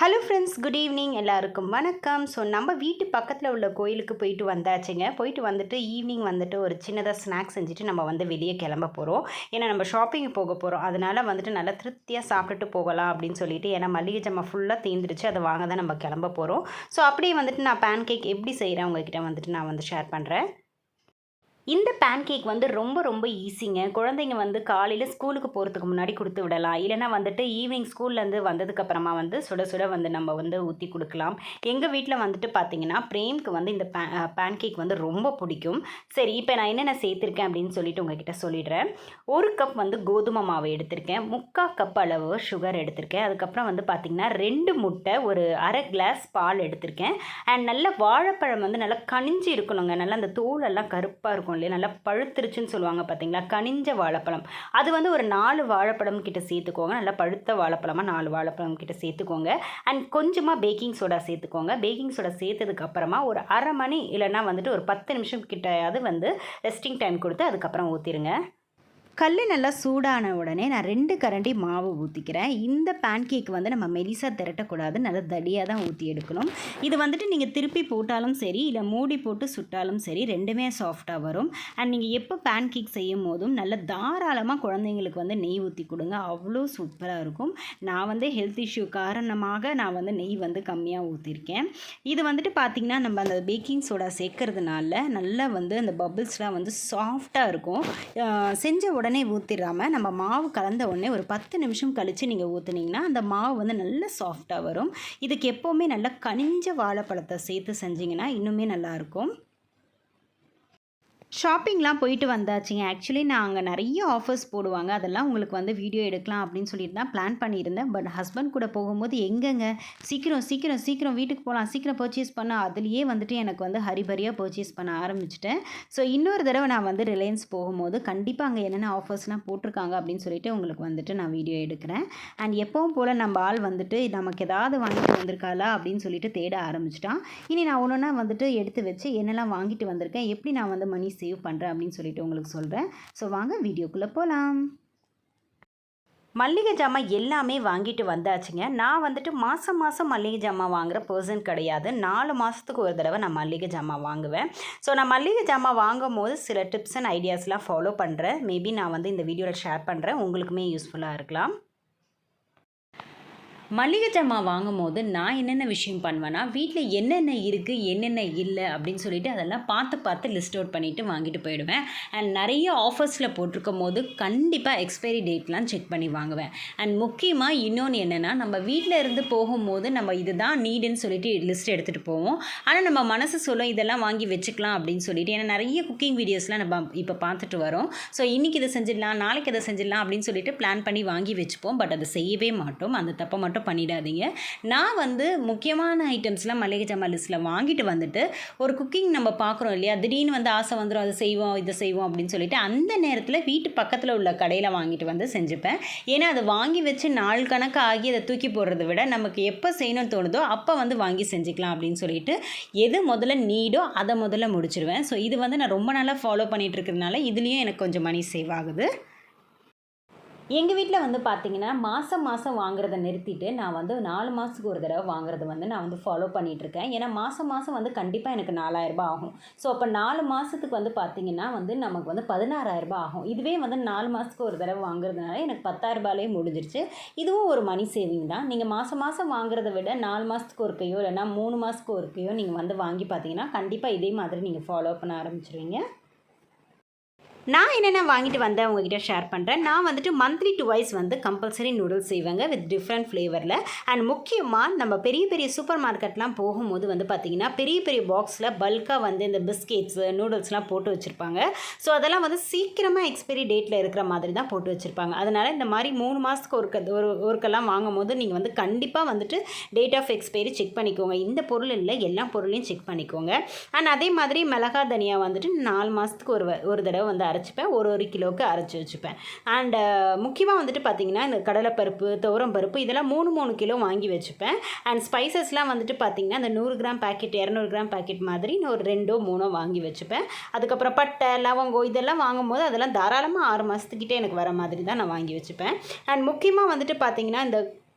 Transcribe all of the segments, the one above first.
Hello friends, good evening. எல்லாருக்கும் வணக்கம். So நம்ம வீட்டு பக்கத்தில் உள்ள கோயிலுக்கு போயிட்டு வந்தாச்சுங்க. போயிட்டு வந்துட்டு ஈவினிங் வந்துட்டு ஒரு சின்னதாக ஸ்நாக்ஸ் செஞ்சுட்டு நம்ம வந்து வெளியே கிளம்ப போகிறோம். ஏன்னா நம்ம ஷாப்பிங் போக போகிறோம். அதனால் வந்துட்டு நல்லா திருப்தியாக சாப்பிட்டுட்டு போகலாம் அப்படின்னு சொல்லிட்டு, ஏன்னா மளிகை ஜாமான் ஃபுல்லாக தீர்ந்துருச்சு, அதை வாங்க தான் நம்ம கிளம்ப போகிறோம். ஸோ அப்படியே வந்துட்டு நான் பேன் கேக் எப்படி செய்கிறேன் உங்ககிட்ட வந்துட்டு நான் வந்து ஷேர் பண்ணுறேன். இந்த பேன் கேக் வந்து ரொம்ப ரொம்ப ஈஸிங்க. குழந்தைங்க வந்து காலையில் ஸ்கூலுக்கு போகிறதுக்கு முன்னாடி கொடுத்து விடலாம். இல்லைனா வந்துட்டு ஈவினிங் ஸ்கூல்லேருந்து வந்ததுக்கப்புறமா வந்து சுட சுட வந்து நம்ம வந்து ஊற்றி கொடுக்கலாம். எங்கள் வீட்டில் வந்துட்டு பார்த்திங்கன்னா பிரேம்க்கு வந்து இந்த பேன் கேக் வந்து ரொம்ப பிடிக்கும். சரி, இப்போ நான் என்னென்ன சேர்த்துருக்கேன் அப்படின்னு சொல்லிட்டு உங்ககிட்ட சொல்லிடுறேன். 1 கப் வந்து கோதுமை மாவு எடுத்திருக்கேன். 3/4 கப் அளவு சுகர் எடுத்திருக்கேன். அதுக்கப்புறம் வந்து பார்த்திங்கன்னா 2 முட்டை, ஒரு அரை கிளாஸ் பால் எடுத்திருக்கேன். அண்ட் நல்ல வாழைப்பழம் வந்து நல்லா கனிஞ்சு இருக்கணுங்க. நல்லா அந்த தோலெல்லாம் கருப்பாக இருக்கும், நல்லா பழுத்துருச்சுன்னு சொல்லுவாங்க பார்த்தீங்களா, கனிஞ்ச வாழைப்பழம். அது வந்து ஒரு 4 வாழைப்பழம் கிட்ட சேர்த்துக்கோங்க. நல்லா பழுத்த வாழைப்பழமாக 4 வாழைப்பழம் கிட்ட சேர்த்துக்கோங்க. அண்ட் கொஞ்சமாக பேக்கிங் சோடா சேர்த்துக்கோங்க. பேக்கிங் சோடா சேர்த்ததுக்கு அப்புறமா ஒரு அரை மணி இல்லைன்னா வந்துட்டு ஒரு 10 நிமிஷம் கிட்டையாவது வந்து ரெஸ்டிங் டைம் கொடுத்து அதுக்கப்புறம் ஊற்றிடுங்க. கல் நல்லா சூடான உடனே நான் 2 கரண்டி மாவு ஊற்றிக்கிறேன். இந்த பேன் கேக் வந்து நம்ம மெலிசாக திரட்டக்கூடாது, நல்லா தடியாக தான் ஊற்றி எடுக்கணும். இது வந்துட்டு நீங்கள் திருப்பி போட்டாலும் சரி, இல்லை மூடி போட்டு சுட்டாலும் சரி, ரெண்டுமே சாஃப்டாக வரும். அண்ட் நீங்கள் எப்போ பேன் கேக் செய்யும் போதும் நல்ல தாராளமாக குழந்தைங்களுக்கு வந்து நெய் ஊற்றி கொடுங்க, அவ்வளோ சூப்பராக இருக்கும். நான் வந்து ஹெல்த் இஷ்யூ காரணமாக நான் வந்து நெய் வந்து கம்மியாக ஊற்றிருக்கேன். இது வந்துட்டு பார்த்திங்கன்னா நம்ம அந்த பேக்கிங் சோடா சேர்க்கறதுனால நல்லா வந்து அந்த பபிள்ஸ்லாம் வந்து சாஃப்டாக இருக்கும். செஞ்ச உடனே ஊற்றிடாமல் நம்ம மாவு கலந்த உடனே ஒரு 10 நிமிஷம் கழித்து நீங்கள் ஊற்றுனீங்கன்னா அந்த மாவு வந்து நல்ல சாஃப்டாக வரும். இதுக்கு எப்போவுமே நல்லா கனிஞ்ச வாழைப்பழத்தை சேர்த்து செஞ்சிங்கன்னா இன்னுமே நல்லாயிருக்கும். ஷாப்பிங்லாம் போயிட்டு வந்தாச்சுங்க. ஆக்சுவலி நான் அங்கே நிறைய ஆஃபர்ஸ் போடுவாங்க, அதெல்லாம் உங்களுக்கு வந்து வீடியோ எடுக்கலாம் அப்படின்னு சொல்லிட்டு தான் பிளான் பண்ணியிருந்தேன். பட் ஹஸ்பண்ட் கூட போகும்போது எங்கெங்க சீக்கிரம் சீக்கிரம் சீக்கிரம் வீட்டுக்கு போகலாம், சீக்கிரம் பர்ச்சேஸ் பண்ண, அதுலேயே வந்துட்டு எனக்கு வந்து ஹரிபரியாக பர்ச்சேஸ் பண்ண ஆரம்பிச்சிட்டேன். ஸோ இன்னொரு தடவை நான் வந்து ரிலையன்ஸ் போகும்போது கண்டிப்பாக அங்கே என்னென்ன ஆஃபர்ஸ்லாம் போட்டிருக்காங்க அப்படின்னு சொல்லிட்டு உங்களுக்கு வந்துட்டு நான் வீடியோ எடுக்கிறேன். அண்ட் எப்பவும் போல் நம்ம ஆள் வந்துட்டு நமக்கு ஏதாவது வாங்கிட்டு வந்திருக்காளா அப்படின்னு சொல்லிட்டு தேட ஆரம்பிச்சிட்டான். இனி நான் ஒன்றுனா வந்துட்டு எடுத்து வச்சு என்னெல்லாம் வாங்கிட்டு வந்திருக்கேன், எப்படி நான் வந்து மணி சேவ் பண்ணுறேன் அப்படின்னு சொல்லிட்டு உங்களுக்கு சொல்கிறேன். ஸோ வாங்க வீடியோக்குள்ளே போகலாம். மல்லிகை ஜாமான் எல்லாமே வாங்கிட்டு வந்தாச்சுங்க. நான் வந்துட்டு மாதம் மாதம் மல்லிகை ஜாமான் வாங்குகிற பர்சன் கிடையாது. 4 மாதத்துக்கு ஒரு தடவை நான் மல்லிகை ஜாமான் வாங்குவேன். ஸோ நான் மல்லிகை ஜாமான் வாங்கும் போது சில டிப்ஸ் அண்ட் ஐடியாஸ்லாம் ஃபாலோ பண்ணுறேன். மேபி நான் வந்து இந்த வீடியோவில் ஷேர் பண்ணுறேன், உங்களுக்குமே யூஸ்ஃபுல்லாக இருக்கலாம். மளிகை ஜாமான் வாங்கும் போது நான் என்னென்ன விஷயம் பண்ணுவேன்னா, வீட்டில் என்னென்ன இருக்குது என்னென்ன இல்லை அப்படின்னு சொல்லிட்டு அதெல்லாம் பார்த்து லிஸ்ட் அவுட் பண்ணிவிட்டு வாங்கிட்டு போயிடுவேன். அண்ட் நிறைய ஆஃபர்ஸில் போட்டிருக்கும் போது கண்டிப்பாக எக்ஸ்பைரி டேட்லாம் செக் பண்ணி வாங்குவேன். அண்ட் முக்கியமாக இன்னொன்று என்னென்னா, நம்ம வீட்டில் இருந்து போகும்போது நம்ம இதுதான் நீடுன்னு சொல்லிட்டு லிஸ்ட் எடுத்துகிட்டு போவோம். ஆனால் நம்ம மனசு சொல்லும் இதெல்லாம் வாங்கி வச்சுக்கலாம் அப்படின்னு சொல்லிட்டு. ஏன்னா நிறைய குக்கிங் வீடியோஸ்லாம் நம்ம இப்போ பார்த்துட்டு வரோம். ஸோ இன்றைக்கி இதை செஞ்சிடலாம், நாளைக்கு இதை செஞ்சிடலாம் அப்படின்னு சொல்லிட்டு பிளான் பண்ணி வாங்கி வச்சுப்போம். பட் அதை செய்யவே மாட்டோம். அந்த தப்பை மட்டும் பண்ணிடாதீங்க. நான் வந்து முக்கியமான ஐட்டம்ஸ்லாம் மளிகை ஜாமான் லிஸ்ட்டில் வாங்கிட்டு வந்துட்டு ஒரு குக்கிங் நம்ம பார்க்குறோம் இல்லையா, திடீர்னு வந்து ஆசை வந்துடும், அதை செய்வோம் இதை செய்வோம் அப்படின்னு சொல்லிட்டு அந்த நேரத்தில் வீட்டு பக்கத்தில் உள்ள கடையில் வாங்கிட்டு வந்து செஞ்சுப்பேன். ஏன்னா அதை வாங்கி வச்சு நாள் கணக்கு ஆகி அதை தூக்கி போடுறத விட நமக்கு எப்போ செய்யணும்னு தோணுதோ அப்போ வந்து வாங்கி செஞ்சுக்கலாம் அப்படின்னு சொல்லிட்டு எது முதல்ல நீடோ அதை முதல்ல முடிச்சிடுவேன். ஸோ இது வந்து நான் ரொம்ப நாளாக ஃபாலோ பண்ணிகிட்டு இருக்கிறதுனால இதுலேயும் எனக்கு கொஞ்சம் மணி சேவ் ஆகுது. எங்கள் வீட்டில் வந்து பார்த்திங்கன்னா மாதம் வாங்குறத நிறுத்திட்டு நான் வந்து 4 மாதத்துக்கு ஒரு தடவை வாங்குறது வந்து நான் வந்து ஃபாலோ பண்ணிகிட்ருக்கேன். ஏன்னா மாதம் வந்து கண்டிப்பாக எனக்கு 4000 ஆகும். ஸோ அப்போ 4 மாதத்துக்கு வந்து பார்த்திங்கன்னா வந்து நமக்கு வந்து 16,000 ஆகும். இதுவே வந்து 4 மாதத்துக்கு ஒரு தடவை வாங்குறதுனால எனக்கு 10,000 முடிஞ்சிருச்சு. இதுவும் ஒரு மணி சேவிங் தான். நீங்கள் மாதம் வாங்குறத விட 4 மாதத்துக்கு ஒருக்கையோ இல்லைனா 3 மாதத்துக்கு ஒருக்கையோ நீங்கள் வந்து வாங்கி பார்த்தீங்கன்னா கண்டிப்பாக இதே மாதிரி நீங்கள் ஃபாலோ பண்ண ஆரம்பிச்சிருவீங்க. நான் என்னென்ன வாங்கிட்டு வந்தேன் உங்ககிட்ட ஷேர் பண்ணுறேன். நான் வந்துட்டு மந்த்லி 2 வைஸ் வந்து கம்பல்சரி நூடுல்ஸ் செய்வாங்க வித் டிஃப்ரெண்ட் ஃப்ளேவரில். அண்ட் முக்கியமாக நம்ம பெரிய சூப்பர் மார்க்கெட்லாம் போகும்போது வந்து பார்த்திங்கன்னா பெரிய பாக்ஸில் பல்காக வந்து இந்த பிஸ்கெட்ஸு நூடுல்ஸ்லாம் போட்டு வச்சுருப்பாங்க. ஸோ அதெல்லாம் வந்து சீக்கிரமாக எக்ஸ்பைரி டேட்டில் இருக்கிற மாதிரி தான் போட்டு வச்சுருப்பாங்க. அதனால் இந்த மாதிரி 3 மாதத்துக்கு ஒருக்கெல்லாம் வாங்கும் போது நீங்கள் வந்து கண்டிப்பாக வந்துட்டு டேட் ஆஃப் எக்ஸ்பைரி செக் பண்ணிக்கோங்க. இந்த பொருள் இல்லை, எல்லா பொருளையும் செக் பண்ணிக்கோங்க. அண்ட் அதே மாதிரி மிளகா தனியா வந்துட்டு 4 மாதத்துக்கு ஒரு தடவை வந்து அரைச்சிப்பேன். ஒரு கிலோவுக்கு அரைச்சி வச்சுப்பேன். அண்ட் முக்கியமாக வந்துட்டு பார்த்திங்கன்னா இந்த கடலைப்பருப்பு, துவரம் பருப்பு இதெல்லாம் 3 கிலோ வாங்கி வச்சுப்பேன். அண்ட் ஸ்பைசஸ்லாம் வந்துட்டு பார்த்திங்கன்னா இந்த 100 கிராம் பேக்கெட் 200 கிராம் பேக்கெட் மாதிரி நான் ஒரு 2-3 வாங்கி வச்சுப்பேன். அதுக்கப்புறம் பட்டை, லவங்கம் இதெல்லாம் வாங்கும்போது அதெல்லாம் தாராளமாக 6 மாதத்துக்கிட்டே எனக்கு வர மாதிரி தான் நான் வாங்கி வச்சுப்பேன். அண்ட் முக்கியமாக வந்துட்டு பார்த்திங்கன்னா இந்த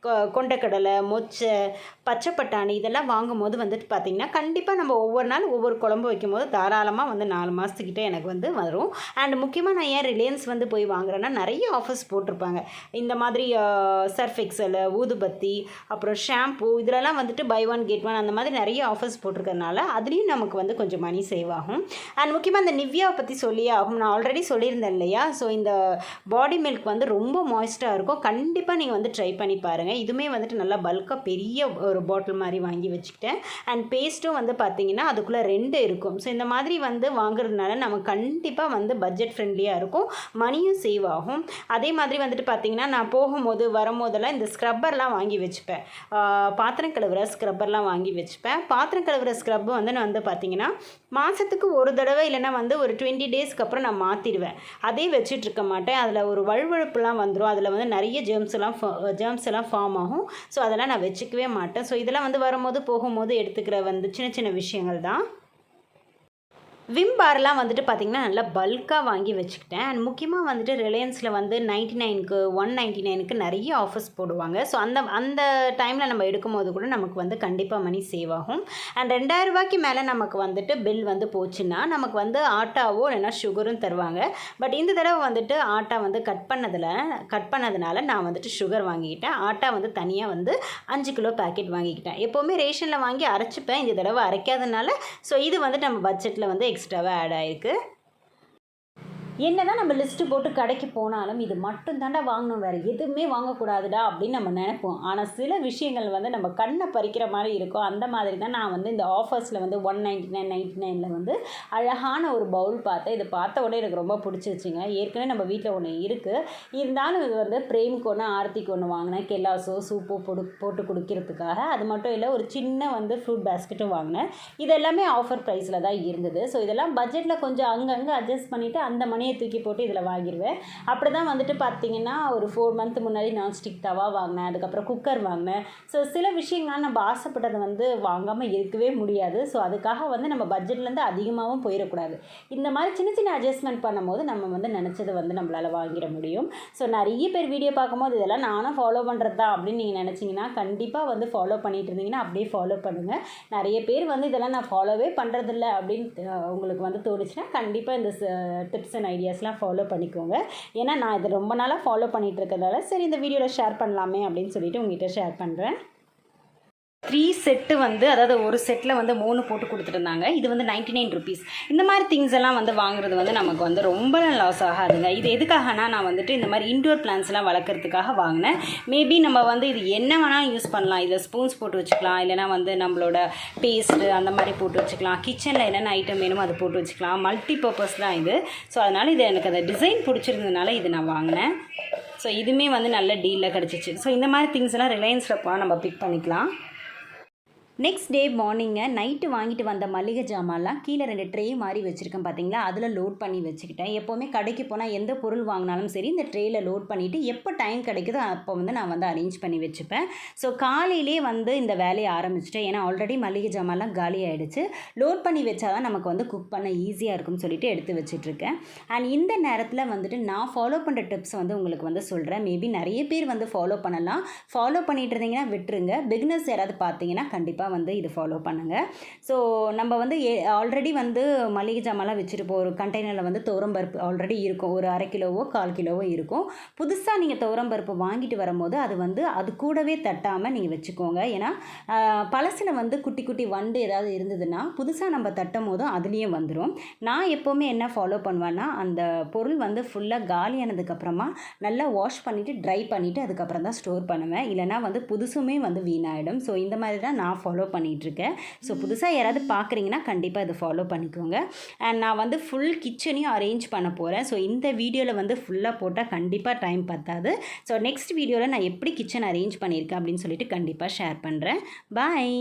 கொண்டக்கடலை, மொச்சை, பச்சை பட்டாணி இதெல்லாம் வாங்கும்போது வந்துட்டு பார்த்திங்கன்னா கண்டிப்பாக நம்ம ஒவ்வொரு நாள் ஒவ்வொரு குழம்பு வைக்கும்போது தாராளமாக வந்து 4 மாதத்துக்கிட்ட எனக்கு வந்து வரும். அண்ட் முக்கியமாக நான் ஏன் ரிலையன்ஸ் வந்து போய் வாங்குறேன்னா நிறைய ஆஃபர்ஸ் போட்டிருப்பாங்க. இந்த மாதிரி சர்ஃப் எக்ஸல், ஊதுபத்தி, அப்புறம் ஷாம்பூ இதிலலாம் வந்துட்டு பை ஒன் கெட் ஒன் அந்த மாதிரி நிறைய ஆஃபர்ஸ் போட்டிருக்கறனால அதுலேயும் நமக்கு வந்து கொஞ்சம் மணி சேவ் ஆகும். அண்ட் முக்கியமாக இந்த நிவ்யாவை பற்றி சொல்லியே ஆகும். நான் ஆல்ரெடி சொல்லியிருந்தேன் இல்லையா? ஸோ இந்த பாடி மில்க் வந்து ரொம்ப மாய்ஸ்டாக இருக்கும். கண்டிப்பாக நீங்கள் வந்து ட்ரை பண்ணி பாருங்கள். இதுவுமே வந்துட்டு நல்லா பல்காக பெரிய ஒரு பாட்டில் மாதிரி வாங்கி வச்சுக்கிட்டேன். அண்ட் பேஸ்ட்டும் வந்து பார்த்திங்கன்னா அதுக்குள்ளே 2 இருக்கும். ஸோ இந்த மாதிரி வந்து வாங்குறதுனால நம்ம கண்டிப்பாக வந்து பட்ஜெட் ஃப்ரெண்ட்லியாக இருக்கும், மணியும் சேவ் ஆகும். அதே மாதிரி வந்துட்டு பார்த்திங்கன்னா நான் போகும்போது வரும்போதெல்லாம் இந்த ஸ்க்ரப்பர்லாம் வாங்கி வச்சுப்பேன். பாத்திரம் கழுவுற ஸ்க்ரப்பர்லாம் வாங்கி வச்சுப்பேன். பாத்திரம் கழுவுற ஸ்க்ரப்பு வந்து நான் வந்து பார்த்திங்கன்னா மாதத்துக்கு ஒரு தடவை இல்லைனா வந்து ஒரு 20 டேஸ்க்கு அப்புறம் நான் மாற்றிடுவேன். அதே வச்சுட்டு இருக்க மாட்டேன். அதில் ஒரு வழுவழுப்புலாம் வந்துடும். அதில் வந்து நிறைய ஜெர்ம்ஸ் எல்லாம் ஃபார்ம் ஆகும். ஸோ அதெல்லாம் நான் வச்சுக்கவே மாட்டேன். ஸோ இதெல்லாம் வந்து வரும்போது போகும்போது எடுத்துக்கிற வந்து சின்ன சின்ன விஷயங்கள் தான். விம் பார்லாம் வந்துட்டு பார்த்திங்கன்னா நல்லா பல்காக வாங்கி வச்சுக்கிட்டேன். அண்ட் முக்கியமாக வந்துட்டு ரிலையன்ஸில் வந்து 99க்கு 199க்கு நிறைய ஆஃபர்ஸ் போடுவாங்க. ஸோ அந்த டைமில் நம்ம எடுக்கும்போது கூட நமக்கு வந்து கண்டிப்பாக மணி சேவ் ஆகும். அண்ட் 2000 ரூபாய்க்கு மேலே நமக்கு வந்துட்டு பில் வந்து போச்சுன்னா நமக்கு வந்து ஆட்டாவோ இல்லைனா சுகரும் தருவாங்க. பட் இந்த தடவை வந்துட்டு ஆட்டா வந்து கட் பண்ணதுனால நான் வந்துட்டு சுகர் வாங்கிக்கிட்டேன். ஆட்டா வந்து தனியாக வந்து 5 கிலோ பேக்கெட் வாங்கிக்கிட்டேன். எப்போவுமே ரேஷனில் வாங்கி அரைச்சிப்பேன். இந்த தடவை அரைக்காதனால ஸோ இது வந்துட்டு நம்ம பட்ஜெட்டில் வந்து எக்ஸ்ட்ராவாக ஆட் ஆகிருக்கு. என்னதான் நம்ம லிஸ்ட்டு போட்டு கடைக்கு போனாலும் இது மட்டும் தாண்டா வாங்கணும், வேறு எதுவுமே வாங்கக்கூடாதுடா அப்படின்னு நம்ம நினைப்போம். ஆனால் சில விஷயங்கள் வந்து நம்ம கண்ணை பறிக்கிற மாதிரி இருக்கும். அந்த மாதிரி தான் நான் வந்து இந்த ஆஃபர்ஸில் வந்து 199, 99ல் வந்து அழகான ஒரு பவுல் பார்த்தேன். இதை பார்த்த உடனே எனக்கு ரொம்ப பிடிச்சிருச்சுங்க. ஏற்கனவே நம்ம வீட்டில் ஒன்று இருக்குது. இருந்தாலும் இது வந்து பிரேமுக்கு ஒன்று, ஆர்த்திக்கு ஒன்று வாங்கினேன். கெல்லாஸோ சூப்போ போட்டு குடிக்கிறதுக்காக. அது மட்டும் இல்லை, ஒரு சின்ன வந்து ஃப்ரூட் பேஸ்கெட்டும் வாங்கினேன். இது எல்லாமே ஆஃபர் ப்ரைஸில் தான் இருந்தது. ஸோ இதெல்லாம் பட்ஜெட்டில் கொஞ்சம் அங்கங்கே அட்ஜஸ்ட் பண்ணிவிட்டு அந்த மணியை தூக்கி போட்டு இதில் வாங்கிடுவேன். அப்படி தான் வந்துட்டு பார்த்திங்கன்னா ஒரு 4 மந்த் முன்னாடி நான்ஸ்டிக் தவா வாங்கினேன். அதுக்கப்புறம் குக்கர் வாங்கினேன். ஸோ சில விஷயங்கள் நம்ம ஆசைப்பட்டதை வந்து வாங்காமல் இருக்கவே முடியாது. ஸோ அதுக்காக வந்து நம்ம பட்ஜெட்லேருந்து அதிகமாகவும் போயிடக்கூடாது. இந்த மாதிரி சின்ன சின்ன அட்ஜஸ்ட்மெண்ட் பண்ணும்போது நம்ம வந்து நினச்சது வந்து நம்மளால் வாங்கிட முடியும். ஸோ நிறைய பேர் வீடியோ பார்க்கும்போது இதெல்லாம் நானும் ஃபாலோ பண்ணுறது தான் அப்படின்னு நீங்கள் நினச்சிங்கன்னா கண்டிப்பாக வந்து ஃபாலோ பண்ணிட்டு இருந்தீங்கன்னா அப்படியே ஃபாலோ பண்ணுங்கள். நிறைய பேர் வந்து இதெல்லாம் நான் ஃபாலோவே பண்ணுறதில்ல அப்படின்னு உங்களுக்கு வந்து தோணுச்சுன்னா கண்டிப்பாக இந்த டிப்ஸ் அண்ட் ஐடியாஸ்லாம் ஃபாலோ பண்ணிக்கோங்க. ஏன்னா நான் இதை ரொம்ப நாளாக ஃபாலோ பண்ணிகிட்டு இருக்கிறதால சரி இந்த வீடியோவில் ஷேர் பண்ணலாமே அப்படின்னு சொல்லிட்டு உங்கள்கிட்ட ஷேர் பண்ணுறேன். 3 செட்டு வந்து அதாவது ஒரு செட்டில் வந்து 3 போட்டு கொடுத்துருந்தாங்க. இது வந்து 99 ருபீஸ். இந்த மாதிரி திங்ஸ் எல்லாம் வந்து வாங்குறது வந்து நமக்கு வந்து ரொம்ப லாஸ் ஆகாதுங்க. இது எதுக்காகனா நான் வந்துட்டு இந்த மாதிரி இன்டோர் பிளான்ஸ்லாம் வளர்க்குறதுக்காக வாங்கினேன். மேபி நம்ம வந்து இது என்ன வேணால் யூஸ் பண்ணலாம். இதில் ஸ்பூன்ஸ் போட்டு வச்சுக்கலாம், இல்லைனா வந்து நம்மளோட பேஸ்ட்டு அந்த மாதிரி போட்டு வச்சுக்கலாம். கிச்சனில் என்னென்ன ஐட்டம் வேணுமோ அதை போட்டு வச்சுக்கலாம். மல்டி பர்பஸ் தான் இது. ஸோ அதனால் இது எனக்கு அந்த டிசைன் பிடிச்சிருந்ததுனால இது நான் வாங்கினேன். ஸோ இதுவுமே வந்து நல்ல டீலில் கிடச்சிச்சு. ஸோ இந்த மாதிரி திங்ஸ் எல்லாம் ரிலையன்ஸில் போனால் நம்ம பிக் பண்ணிக்கலாம். நெக்ஸ்ட் டே மார்னிங்கை நைட்டு வாங்கிட்டு வந்த மளிகை ஜாமான்லாம் கீழே 2 ட்ரே மாதிரி வச்சுருக்கேன் பார்த்தீங்களா, அதில் லோட் பண்ணி வச்சுக்கிட்டேன். எப்போவுமே கடைக்கு போனால் எந்த பொருள் வாங்கினாலும் சரி இந்த ட்ரேயில் லோட் பண்ணிவிட்டு எப்போ டைம் கிடைக்குதோ அப்போ வந்து நான் வந்து அரேஞ்ச் பண்ணி வச்சுப்பேன். ஸோ காலையிலே வந்து இந்த வேலையை ஆரம்பிச்சிட்டேன். ஏன்னா ஆல்ரெடி மளிகை ஜாமான்லாம் காலி ஆகிடுச்சு. லோட் பண்ணி வச்சா தான் நமக்கு வந்து குக் பண்ண ஈஸியாக இருக்கும்னு சொல்லிட்டு எடுத்து வச்சுட்ருக்கேன். அண்ட் இந்த நேரத்தில் வந்துட்டு நான் ஃபாலோ பண்ணுற டிப்ஸ் வந்து உங்களுக்கு வந்து சொல்கிறேன். மேபி நிறைய பேர் வந்து ஃபாலோ பண்ணலாம். ஃபாலோ பண்ணிட்டு இருந்தீங்கன்னா விட்டுருங்க. பிகினர்ஸ் யாராவது பார்த்தீங்கன்னா கண்டிப்பாக வந்து இது ஃபாலோ பண்ணுங்கள். ஸோ நம்ம வந்து ஆல்ரெடி வந்து மளிகை ஜாமான்லாம் வச்சுருப்போம். ஒரு கண்டெய்னரில் வந்து துவரம்பருப்பு ஆல்ரெடி இருக்கும். ஒரு 1/2 கிலோவோ 1/4 கிலோவோ இருக்கும். புதுசாக நீங்கள் துவரம்பருப்பு வாங்கிட்டு வரும்போது அது வந்து அது கூடவே தட்டாமல் நீங்கள் வச்சுக்கோங்க. ஏன்னா பழசில் வந்து குட்டி குட்டி வண்டு ஏதாவது இருந்ததுன்னா புதுசாக நம்ம தட்டும் போதும் அதுலேயும் வந்துடும். நான் எப்போவுமே என்ன ஃபாலோ பண்ணுவேன்னா அந்த பொருள் வந்து ஃபுல்லாக காலியானதுக்கப்புறமா நல்லா வாஷ் பண்ணிவிட்டு ட்ரை பண்ணிவிட்டு அதுக்கப்புறம் தான் ஸ்டோர் பண்ணுவேன். இல்லைனா வந்து புதுசுமே வந்து வீணாயிடும். ஸோ இந்த மாதிரி தான் நான் ஃபாலோ பண்ணிகிட்ருக்கேன். ஸோ புதுசாக யாராவது பார்க்குறீங்கன்னா கண்டிப்பாக இதை ஃபாலோ பண்ணிக்கோங்க. அண்ட் நான் வந்து ஃபுல் கிச்சனையும் அரேஞ்ச் பண்ண போகிறேன். ஸோ இந்த வீடியோவில் வந்து ஃபுல்லாக போட்டால் கண்டிப்பாக டைம் பத்தாது. ஸோ நெக்ஸ்ட் வீடியோவில் நான் எப்படி கிச்சன் அரேஞ்ச் பண்ணியிருக்கேன் அப்படின்னு சொல்லிட்டு கண்டிப்பாக ஷேர் பண்ணுறேன். பாய்.